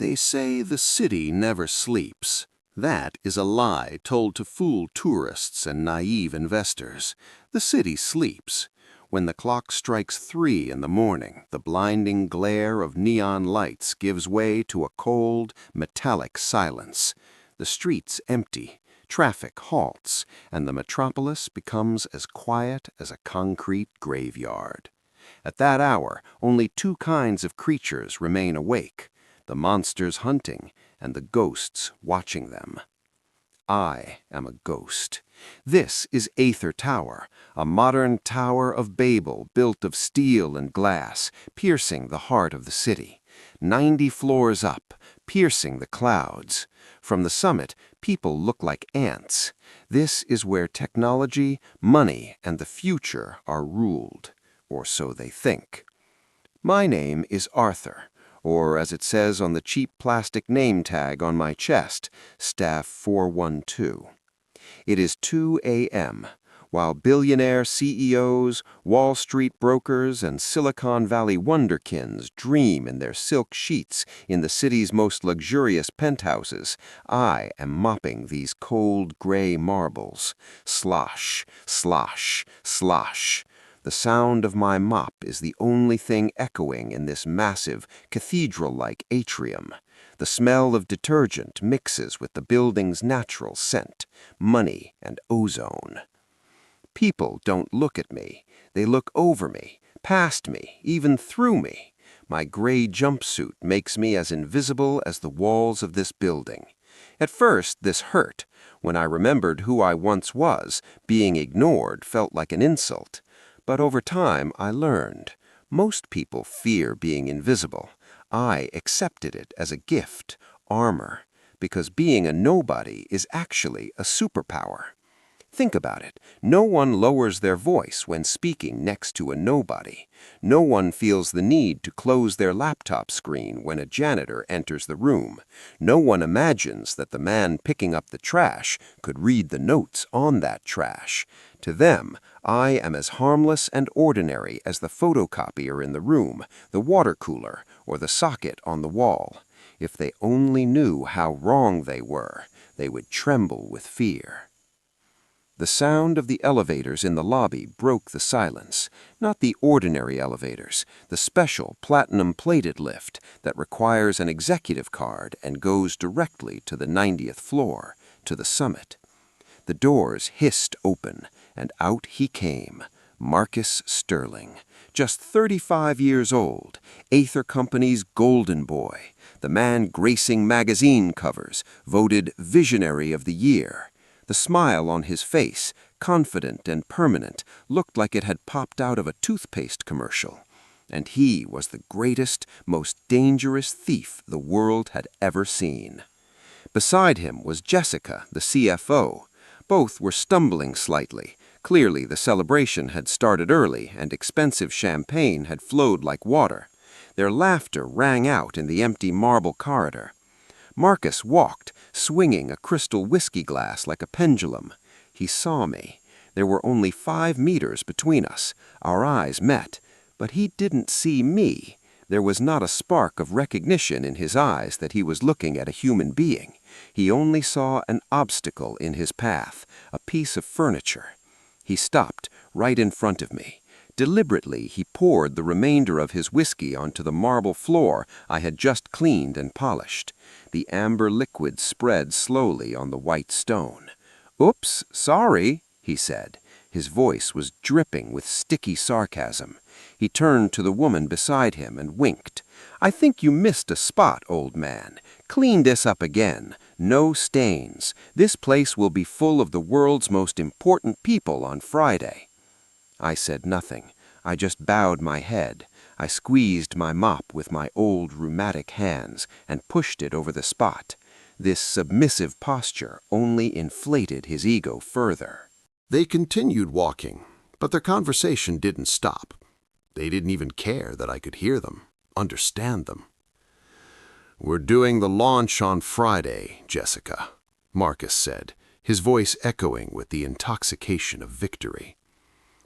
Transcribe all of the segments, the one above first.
They say the city never sleeps. That is a lie told to fool tourists and naive investors. The city sleeps. When the clock strikes 3 in the morning, the blinding glare of neon lights gives way to a cold, metallic silence. The streets empty, traffic halts, and the metropolis becomes as quiet as a concrete graveyard. At that hour, only 2 kinds of creatures remain awake: the monsters hunting and the ghosts watching them. I am a ghost. This is Aether Tower, a modern Tower of Babel built of steel and glass, piercing the heart of the city. 90 floors up, piercing the clouds. From the summit, people look like ants. This is where technology, money, and the future are ruled, or so they think. My name is Arthur, or as it says on the cheap plastic name tag on my chest, Staff 412. It is 2 a.m., while billionaire CEOs, Wall Street brokers, and Silicon Valley wonderkins dream in their silk sheets in the city's most luxurious penthouses. I am mopping these cold gray marbles. Slosh, slosh, slosh. The sound of my mop is the only thing echoing in this massive, cathedral-like atrium. The smell of detergent mixes with the building's natural scent, money and ozone. People don't look at me. They look over me, past me, even through me. My gray jumpsuit makes me as invisible as the walls of this building. At first, this hurt. When I remembered who I once was, being ignored felt like an insult. But over time, I learned. Most people fear being invisible. I accepted it as a gift, armor, because being a nobody is actually a superpower. Think about it. No one lowers their voice when speaking next to a nobody. No one feels the need to close their laptop screen when a janitor enters the room. No one imagines that the man picking up the trash could read the notes on that trash. To them, I am as harmless and ordinary as the photocopier in the room, the water cooler, or the socket on the wall. If they only knew how wrong they were, they would tremble with fear. The sound of the elevators in the lobby broke the silence. Not the ordinary elevators, the special platinum-plated lift that requires an executive card and goes directly to the 90th floor, to the summit. The doors hissed open, and out he came, Marcus Sterling, just 35 years old, Aether Company's golden boy, the man gracing magazine covers, voted Visionary of the Year. The smile on his face, confident and permanent, looked like it had popped out of a toothpaste commercial. And he was the greatest, most dangerous thief the world had ever seen. Beside him was Jessica, the CFO. Both were stumbling slightly. Clearly, the celebration had started early, and expensive champagne had flowed like water. Their laughter rang out in the empty marble corridor. Marcus walked, swinging a crystal whiskey glass like a pendulum. He saw me. There were only 5 meters between us. Our eyes met. But he didn't see me. There was not a spark of recognition in his eyes that he was looking at a human being. He only saw an obstacle in his path, a piece of furniture. He stopped right in front of me. Deliberately, he poured the remainder of his whiskey onto the marble floor I had just cleaned and polished. The amber liquid spread slowly on the white stone. "Oops, sorry," he said. His voice was dripping with sticky sarcasm. He turned to the woman beside him and winked. "I think you missed a spot, old man. Clean this up again. No stains. This place will be full of the world's most important people on Friday." I said nothing. I just bowed my head. I squeezed my mop with my old rheumatic hands and pushed it over the spot. This submissive posture only inflated his ego further. They continued walking, but their conversation didn't stop. They didn't even care that I could hear them, understand them. "We're doing the launch on Friday, Jessica," Marcus said, his voice echoing with the intoxication of victory.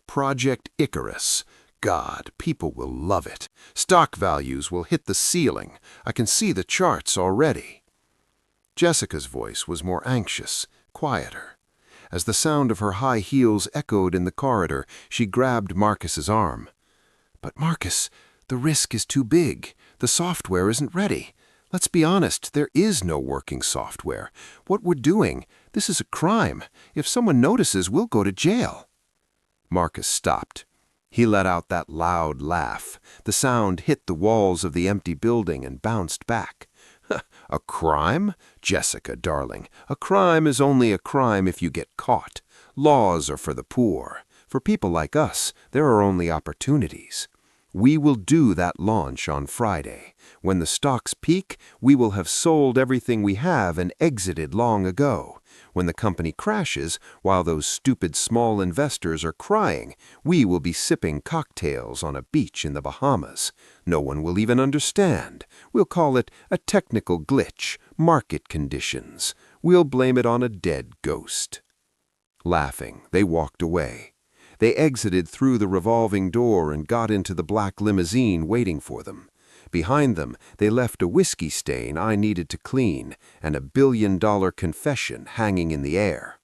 "Project Icarus, God, people will love it. Stock values will hit the ceiling. I can see the charts already." Jessica's voice was more anxious, quieter. As the sound of her high heels echoed in the corridor, she grabbed Marcus's arm. "But Marcus, the risk is too big. The software isn't ready. Let's be honest, there is no working software. What we're doing, this is a crime. If someone notices, we'll go to jail." Marcus stopped. He let out that loud laugh. The sound hit the walls of the empty building and bounced back. "A crime? Jessica, darling, a crime is only a crime if you get caught. Laws are for the poor. For people like us, there are only opportunities. We will do that launch on Friday. When the stocks peak, we will have sold everything we have and exited long ago. When the company crashes, while those stupid small investors are crying, we will be sipping cocktails on a beach in the Bahamas. No one will even understand. We'll call it a technical glitch, market conditions. We'll blame it on a dead ghost." Laughing, they walked away. They exited through the revolving door and got into the black limousine waiting for them. Behind them, they left a whiskey stain I needed to clean and a billion-dollar confession hanging in the air.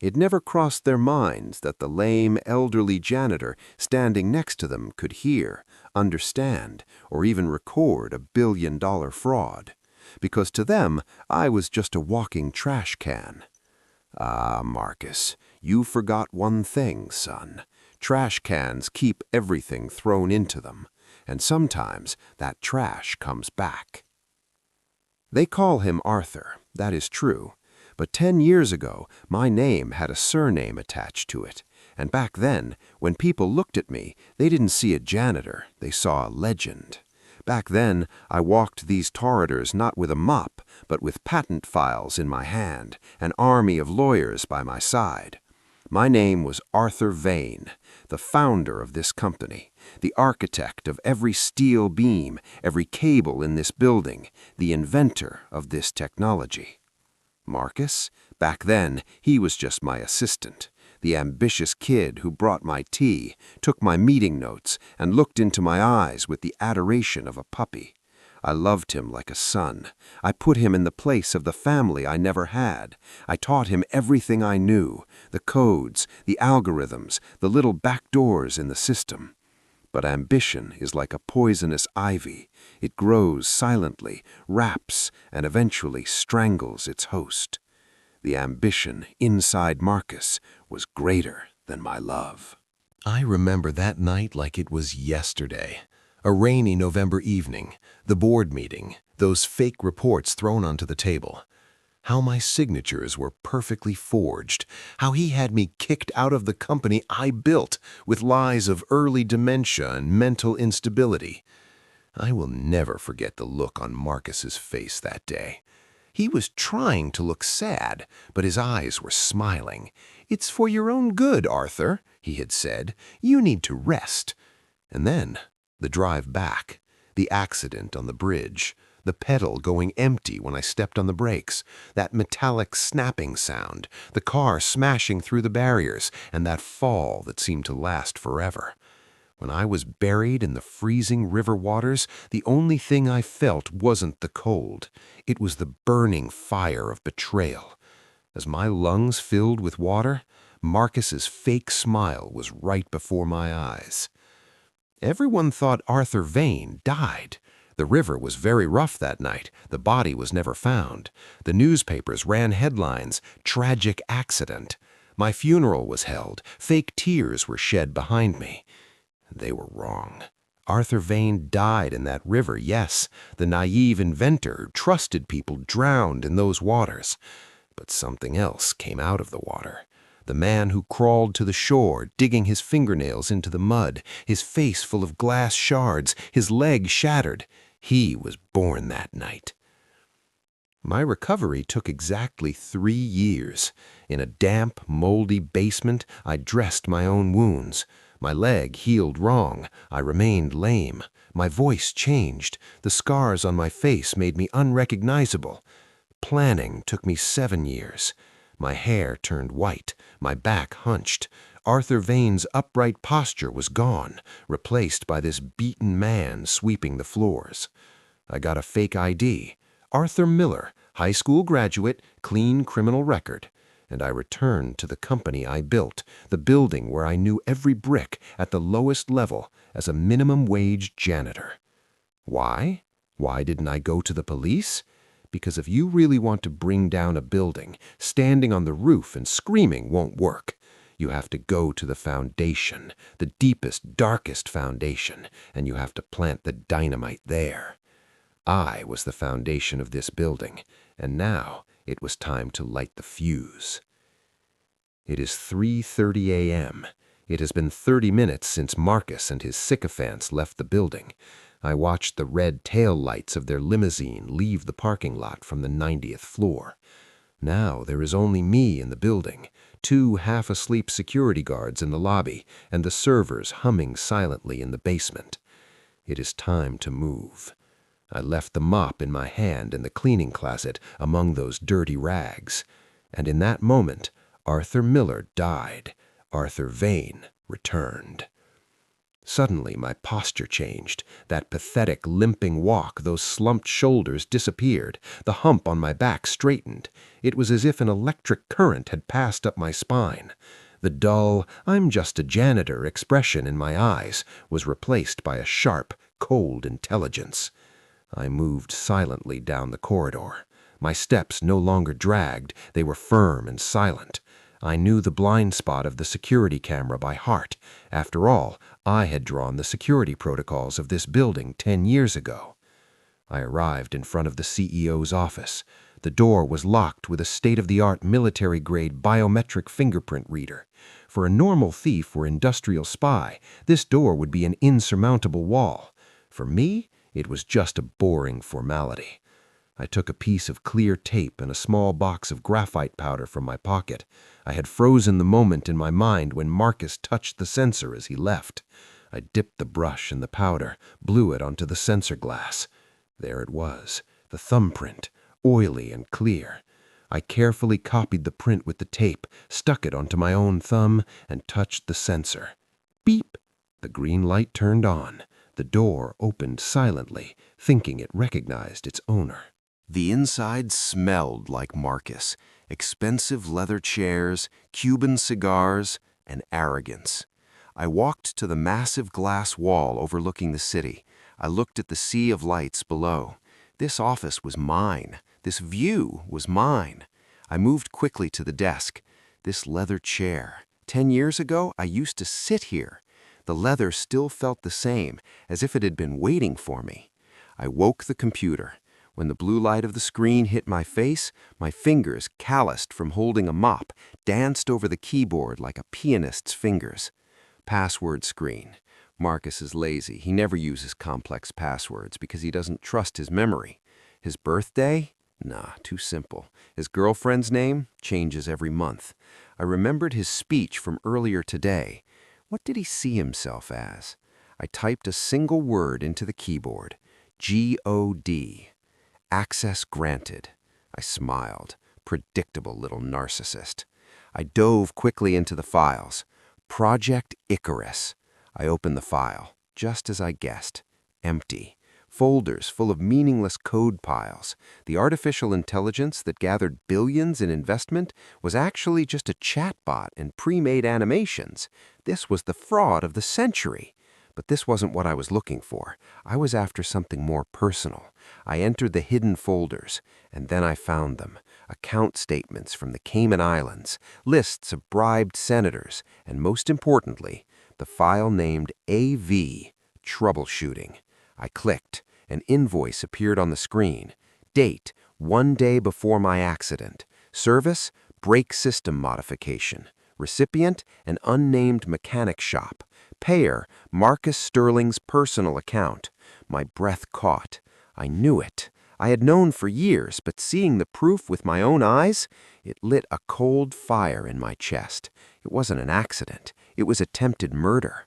It never crossed their minds that the lame, elderly janitor standing next to them could hear, understand, or even record a billion-dollar fraud. Because to them, I was just a walking trash can. "Ah, Marcus, you forgot one thing, son. Trash cans keep everything thrown into them, and sometimes that trash comes back." They call him Arthur, that is true, but 10 years ago my name had a surname attached to it, and back then, when people looked at me, they didn't see a janitor, they saw a legend. Back then, I walked these corridors not with a mop, but with patent files in my hand, an army of lawyers by my side. My name was Arthur Vane, the founder of this company, the architect of every steel beam, every cable in this building, the inventor of this technology. Marcus? Back then, he was just my assistant, the ambitious kid who brought my tea, took my meeting notes, and looked into my eyes with the adoration of a puppy. I loved him like a son. I put him in the place of the family I never had. I taught him everything I knew, the codes, the algorithms, the little back doors in the system. But ambition is like a poisonous ivy. It grows silently, wraps, and eventually strangles its host. The ambition inside Marcus was greater than my love. I remember that night like it was yesterday. A rainy November evening, the board meeting, those fake reports thrown onto the table. How my signatures were perfectly forged, how he had me kicked out of the company I built with lies of early dementia and mental instability. I will never forget the look on Marcus's face that day. He was trying to look sad, but his eyes were smiling. "It's for your own good, Arthur," he had said. "You need to rest." And then, the drive back, the accident on the bridge, the pedal going empty when I stepped on the brakes, that metallic snapping sound, the car smashing through the barriers, and that fall that seemed to last forever. When I was buried in the freezing river waters, the only thing I felt wasn't the cold. It was the burning fire of betrayal. As my lungs filled with water, Marcus's fake smile was right before my eyes. Everyone thought Arthur Vane died. The river was very rough that night. The body was never found. The newspapers ran headlines, "Tragic accident." My funeral was held. Fake tears were shed behind me. They were wrong. Arthur Vane died in that river, yes. The naive inventor, trusted people drowned in those waters. But something else came out of the water. The man who crawled to the shore, digging his fingernails into the mud, his face full of glass shards, his leg shattered. He was born that night. My recovery took exactly 3 years. In a damp, moldy basement, I dressed my own wounds. My leg healed wrong. I remained lame. My voice changed. The scars on my face made me unrecognizable. Planning took me 7 years. My hair turned white, my back hunched. Arthur Vane's upright posture was gone, replaced by this beaten man sweeping the floors. I got a fake ID. Arthur Miller, high school graduate, clean criminal record. And I returned to the company I built, the building where I knew every brick at the lowest level as a minimum wage janitor. Why? Why didn't I go to the police? Because if you really want to bring down a building, standing on the roof and screaming won't work. You have to go to the foundation, the deepest, darkest foundation, and you have to plant the dynamite there. I was the foundation of this building, and now it was time to light the fuse. It is 3:30 a.m. It has been 30 minutes since Marcus and his sycophants left the building. I watched the red tail lights of their limousine leave the parking lot from the 90th floor. Now there is only me in the building, 2 half-asleep security guards in the lobby, and the servers humming silently in the basement. It is time to move. I left the mop in my hand in the cleaning closet among those dirty rags. And in that moment, Arthur Miller died. Arthur Vane returned. Suddenly, my posture changed. That pathetic, limping walk, those slumped shoulders disappeared. The hump on my back straightened. It was as if an electric current had passed up my spine. The dull, "I'm just a janitor" expression in my eyes was replaced by a sharp, cold intelligence. I moved silently down the corridor. My steps no longer dragged, they were firm and silent. I knew the blind spot of the security camera by heart. After all, I had drawn the security protocols of this building 10 years ago. I arrived in front of the CEO's office. The door was locked with a state-of-the-art military-grade biometric fingerprint reader. For a normal thief or industrial spy, this door would be an insurmountable wall. For me, it was just a boring formality. I took a piece of clear tape and a small box of graphite powder from my pocket. I had frozen the moment in my mind when Marcus touched the sensor as he left. I dipped the brush in the powder, blew it onto the sensor glass. There it was, the thumbprint, oily and clear. I carefully copied the print with the tape, stuck it onto my own thumb, and touched the sensor. Beep! The green light turned on. The door opened silently, thinking it recognized its owner. The inside smelled like Marcus. Expensive leather chairs, Cuban cigars, and arrogance. I walked to the massive glass wall overlooking the city. I looked at the sea of lights below. This office was mine. This view was mine. I moved quickly to the desk. This leather chair. 10 years ago, I used to sit here. The leather still felt the same, as if it had been waiting for me. I woke the computer. When the blue light of the screen hit my face, my fingers, calloused from holding a mop, danced over the keyboard like a pianist's fingers. Password screen. Marcus is lazy. He never uses complex passwords because he doesn't trust his memory. His birthday? Nah, too simple. His girlfriend's name? Changes every month. I remembered his speech from earlier today. What did he see himself as? I typed a single word into the keyboard. G-O-D. Access granted. I smiled. Predictable little narcissist. I dove quickly into the files. Project Icarus. I opened the file, just as I guessed. Empty. Folders full of meaningless code piles. The artificial intelligence that gathered billions in investment was actually just a chatbot and pre-made animations. This was the fraud of the century. But this wasn't what I was looking for. I was after something more personal. I entered the hidden folders, and then I found them. Account statements from the Cayman Islands, lists of bribed senators, and most importantly, the file named AV, Troubleshooting. I clicked. An invoice appeared on the screen. Date, 1 day before my accident. Service, brake system modification. Recipient, an unnamed mechanic shop. Payer, Marcus Sterling's personal account. My breath caught. I knew it. I had known for years, but seeing the proof with my own eyes, it lit a cold fire in my chest. It wasn't an accident. It was attempted murder.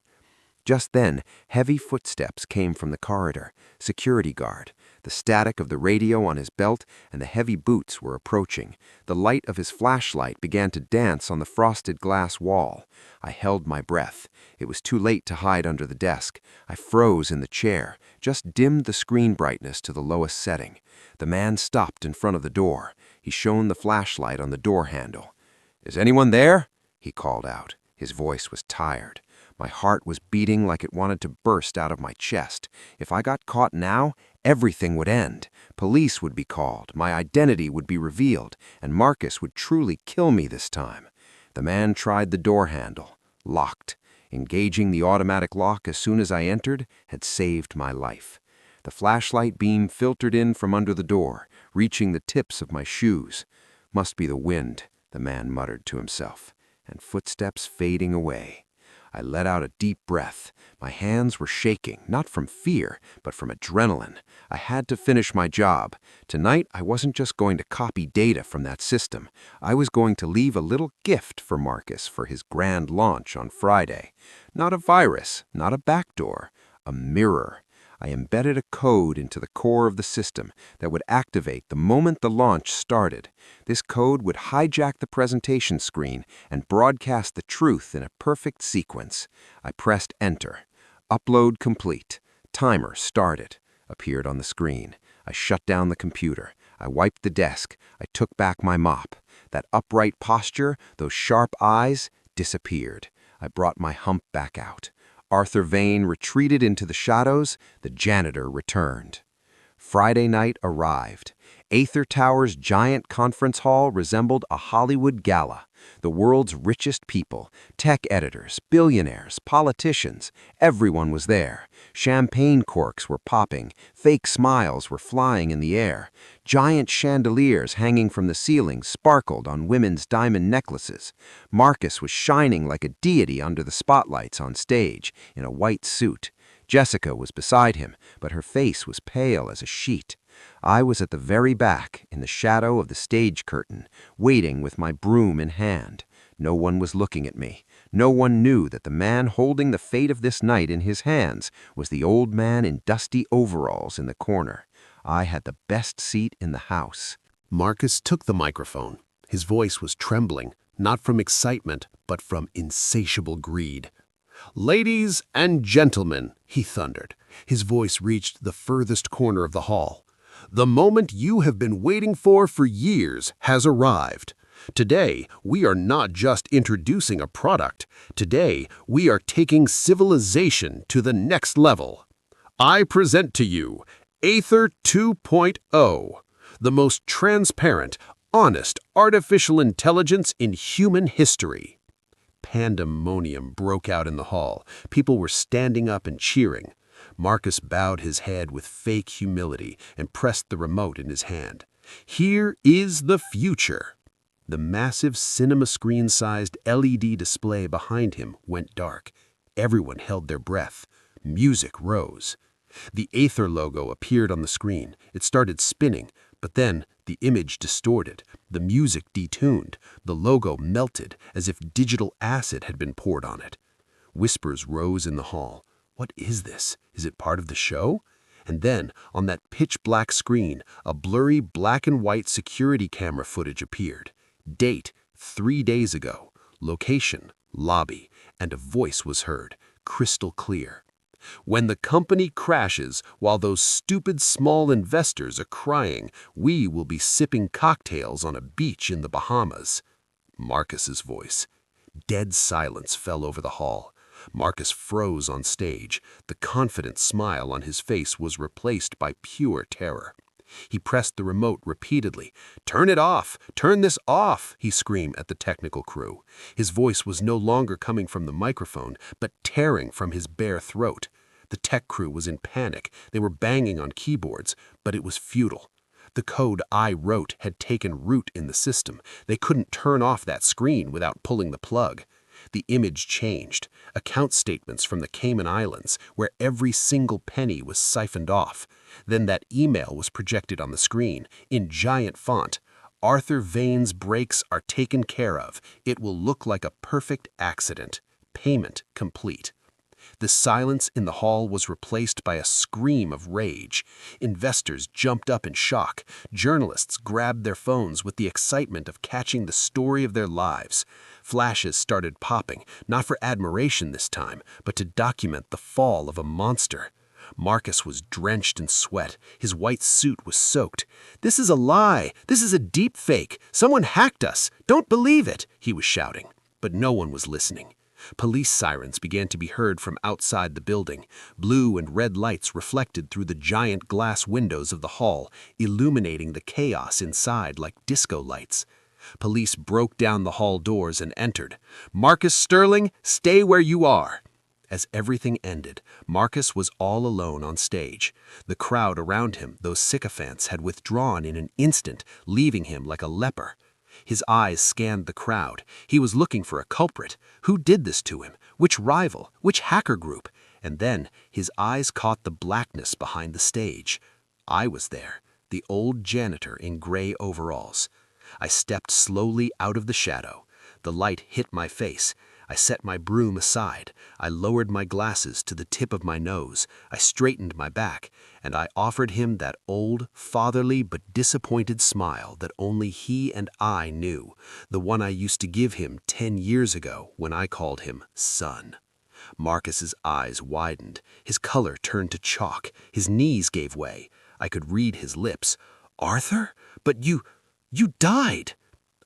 Just then, heavy footsteps came from the corridor. Security guard. The static of the radio on his belt and the heavy boots were approaching. The light of his flashlight began to dance on the frosted glass wall. I held my breath. It was too late to hide under the desk. I froze in the chair, just dimmed the screen brightness to the lowest setting. The man stopped in front of the door. He shone the flashlight on the door handle. "Is anyone there?" he called out. His voice was tired. My heart was beating like it wanted to burst out of my chest. If I got caught now, everything would end. Police would be called, my identity would be revealed, and Marcus would truly kill me this time. The man tried the door handle. Locked. Engaging the automatic lock as soon as I entered had saved my life. The flashlight beam filtered in from under the door, reaching the tips of my shoes. "Must be the wind," the man muttered to himself, and footsteps fading away. I let out a deep breath. My hands were shaking, not from fear, but from adrenaline. I had to finish my job. Tonight, I wasn't just going to copy data from that system. I was going to leave a little gift for Marcus for his grand launch on Friday. Not a virus, not a backdoor, a mirror. I embedded a code into the core of the system that would activate the moment the launch started. This code would hijack the presentation screen and broadcast the truth in a perfect sequence. I pressed enter. Upload complete. Timer started. Appeared on the screen. I shut down the computer. I wiped the desk. I took back my mop. That upright posture, those sharp eyes, disappeared. I brought my hump back out. Arthur Vane retreated into the shadows. The janitor returned. Friday night arrived. Aether Tower's giant conference hall resembled a Hollywood gala. The world's richest people, tech editors, billionaires, politicians, everyone was there. Champagne corks were popping, fake smiles were flying in the air. Giant chandeliers hanging from the ceiling sparkled on women's diamond necklaces. Marcus was shining like a deity under the spotlights on stage, in a white suit. Jessica was beside him, but her face was pale as a sheet. I was at the very back, in the shadow of the stage curtain, waiting with my broom in hand. No one was looking at me. No one knew that the man holding the fate of this night in his hands was the old man in dusty overalls in the corner. I had the best seat in the house. Marcus took the microphone. His voice was trembling, not from excitement, but from insatiable greed. "Ladies and gentlemen," he thundered. His voice reached the furthest corner of the hall. "The moment you have been waiting for years has arrived. Today, we are not just introducing a product. Today, we are taking civilization to the next level. I present to you Aether 2.0, the most transparent, honest artificial intelligence in human history." Pandemonium broke out in the hall. People were standing up and cheering. Marcus bowed his head with fake humility and pressed the remote in his hand. "Here is the future." The massive cinema screen-sized LED display behind him went dark. Everyone held their breath. Music rose. The Aether logo appeared on the screen. It started spinning, but then the image distorted, the music detuned, the logo melted as if digital acid had been poured on it. Whispers rose in the hall. What is this? Is it part of the show? And then, on that pitch-black screen, a blurry black and white security camera footage appeared. Date, 3 days ago. Location, lobby, and a voice was heard, crystal clear. "When the company crashes while those stupid small investors are crying, we will be sipping cocktails on a beach in the Bahamas." Marcus's voice. Dead silence fell over the hall. Marcus froze on stage. The confident smile on his face was replaced by pure terror. He pressed the remote repeatedly. "Turn it off! Turn this off!" he screamed at the technical crew. His voice was no longer coming from the microphone, but tearing from his bare throat. The tech crew was in panic. They were banging on keyboards, but it was futile. The code I wrote had taken root in the system. They couldn't turn off that screen without pulling the plug. The image changed. Account statements from the Cayman Islands, where every single penny was siphoned off. Then that email was projected on the screen, in giant font. "Arthur Vane's brakes are taken care of. It will look like a perfect accident. Payment complete." The silence in the hall was replaced by a scream of rage. Investors jumped up in shock. Journalists grabbed their phones with the excitement of catching the story of their lives. Flashes started popping, not for admiration this time, but to document the fall of a monster. Marcus was drenched in sweat. His white suit was soaked. "This is a lie! This is a deep fake! Someone hacked us! Don't believe it!" he was shouting. But no one was listening. Police sirens began to be heard from outside the building. Blue and red lights reflected through the giant glass windows of the hall, illuminating the chaos inside like disco lights. Police broke down the hall doors and entered. "Marcus Sterling, stay where you are!" As everything ended, Marcus was all alone on stage. The crowd around him, those sycophants, had withdrawn in an instant, leaving him like a leper. His eyes scanned the crowd. He was looking for a culprit. Who did this to him? Which rival? Which hacker group? And then his eyes caught the blackness behind the stage. I was there, the old janitor in gray overalls. I stepped slowly out of the shadow. The light hit my face. I set my broom aside. I lowered my glasses to the tip of my nose. I straightened my back, and I offered him that old, fatherly but disappointed smile that only he and I knew, the one I used to give him 10 years ago when I called him son. Marcus's eyes widened. His color turned to chalk. His knees gave way. I could read his lips. "Arthur? But you died!"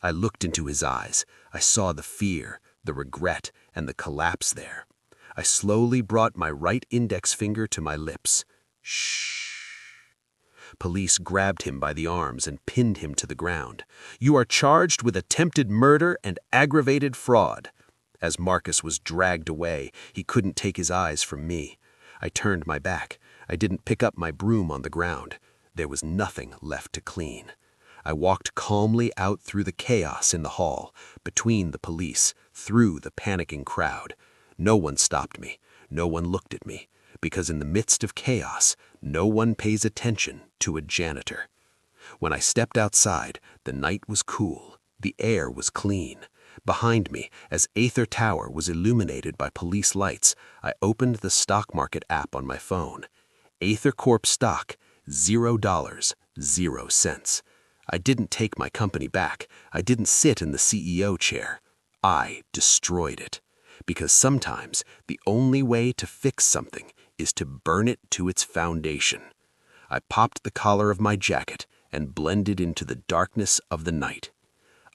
I looked into his eyes. I saw the fear, the regret, and the collapse there. I slowly brought my right index finger to my lips. Shh. Police grabbed him by the arms and pinned him to the ground. "You are charged with attempted murder and aggravated fraud." As Marcus was dragged away, he couldn't take his eyes from me. I turned my back. I didn't pick up my broom on the ground. There was nothing left to clean. I walked calmly out through the chaos in the hall, between the police, through the panicking crowd. No one stopped me. No one looked at me, because in the midst of chaos, no one pays attention to a janitor. When I stepped outside, the night was cool. The air was clean. Behind me, as Aether Tower was illuminated by police lights, I opened the stock market app on my phone. Aether Corp stock, $0, 0 cents. I didn't take my company back. I didn't sit in the CEO chair. I destroyed it. Because sometimes the only way to fix something is to burn it to its foundation. I popped the collar of my jacket and blended into the darkness of the night.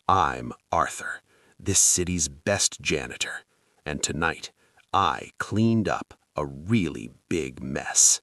I'm Arthur, this city's best janitor. And tonight, I cleaned up a really big mess.